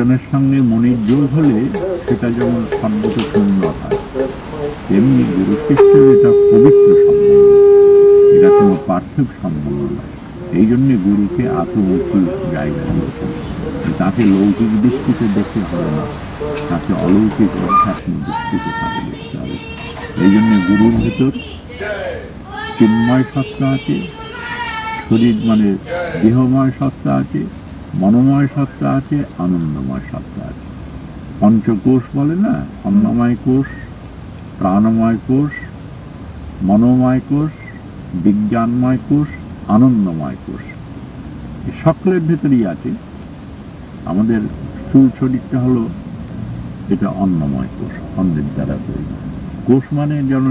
বচনের সঙ্গে মনের যোগ হলে সেটা যেমন সর্বত সুন্দর হয়, তেমনি গুরু শিষ্যের এটা পবিত্র সম্বন্ধ, এটা কোনো পার্থিব সম্বন্ধ নয়। এই জন্যে গুরুকে এত উঁচু জায়গা দিয়েছেন। তাকে লৌকিক দৃষ্টিতে দেখতে হবে না, তাকে অলৌকিক আধ্যাত্মিক দৃষ্টিতে তাকে দেখতে হবে। এই জন্যে গুরুর ভেতর চিন্ময় সত্তা আছে, শরীর মানে দেহময় সত্তা আছে, মনোময় সত্তা আছে, আনন্দময় সত্তা আছে। পঞ্চকোষ বলে না, অন্নময় কোষ, প্রাণময় কোষ, মনোময় কোষ, বিজ্ঞানময় কোষ, আনন্দময় কোষ, সকলের ভেতরেই আছে। আমাদের স্থূল শরীরটা হলো এটা অন্নময় কোষ, অন্নের দ্বারা তৈরি। কোষ মানে যেন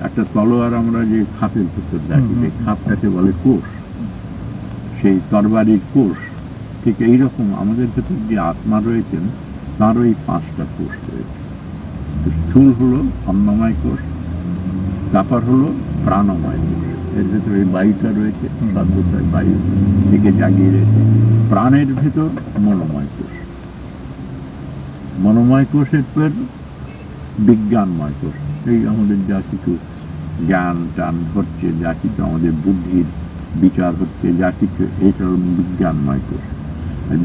একটা তলোয়ার আমরা যে খাপের ভেতর রাখি, সেই খাপটাকে বলে কোষ, সেই তরবারির কোষ। ঠিক এইরকম আমাদের ভেতর যে আত্মা রয়েছেন তাঁরও এই 5টা কোষ রয়েছে। স্থূল হলো অন্নময় কোষ, তারপর হলো প্রাণময় কোষ, এর ভেতরে বায়ুটা রয়েছে, সর্বদাই বায়ু থেকে জাগিয়ে রয়েছে। প্রাণের ভেতর মনোময় কোষ, মনোময় কোষের পর বিজ্ঞানময় কোষ, এই আমাদের যা কিছু জ্ঞান টান হচ্ছে, যা কিছু আমাদের বুদ্ধির বিচার হচ্ছে, যা কিছু, এইটা হল বিজ্ঞানময় কোষ।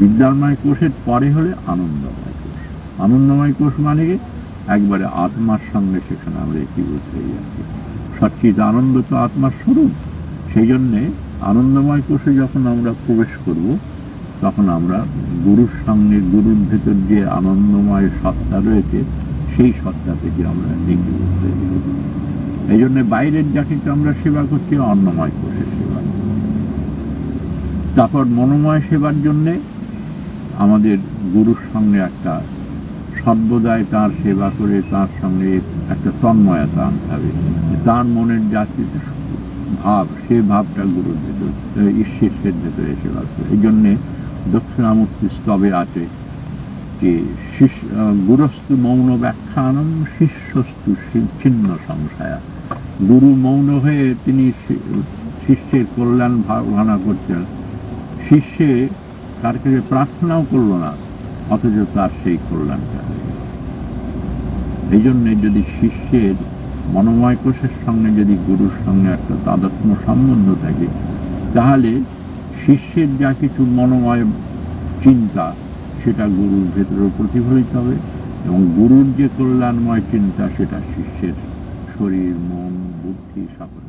বিজ্ঞানময় কোষের পরে হলে আনন্দময় কোষ। আনন্দময় কোষ মানে একবারে আত্মার সঙ্গে সেখানে আমরা একীভূত হয়ে যাচ্ছি। সচ্চিদ আনন্দ তো আত্মার স্বরূপ। সেই জন্যে আনন্দময় কোষে যখন আমরা প্রবেশ করব, তখন আমরা গুরুর সঙ্গে, গুরুর ভেতর যে আনন্দময় সত্তা রয়েছে সেই সত্তা থেকে আমরা একীভূত হয়ে যাব। এই জন্যে বাইরের যাকে আমরা সেবা করছি অন্নময় কোষের সেবা। তারপর মনোময় সেবার জন্যে আমাদের গুরুর সঙ্গে একটা সর্বদাই তার সেবা করে তার সঙ্গে একটা তন্ময়তা আনতে হবে। তার মনের যা কিছু ভাব, সে ভাবটা গুরুর ভেতর, শিষ্যের ভেতরে সেবা করে। এই জন্যে দক্ষিণামূর্তি স্তবে আছে যে গুরস্তু মৌন ব্যাখ্যানম শিষ্যস্তু ছিন্ন সংশয়া। গুরু মৌন হয়ে তিনি শিষ্যের কল্যাণ ভাবনা করছেন, শিষ্যে তার কাছে প্রার্থনাও করল না, অথচ তার সেই কল্যাণটা। এই জন্যে যদি শিষ্যের মনোময় কোষের সঙ্গে যদি গুরুর সঙ্গে একটা তাদাত্ম্য সম্বন্ধ থাকে, তাহলে শিষ্যের যা কিছু মনোময় চিন্তা সেটা গুরুর ভেতরে প্রতিফলিত হবে, এবং গুরুর যে কল্যাণময় চিন্তা সেটা শিষ্যের শরীর, মন, বুদ্ধি সকল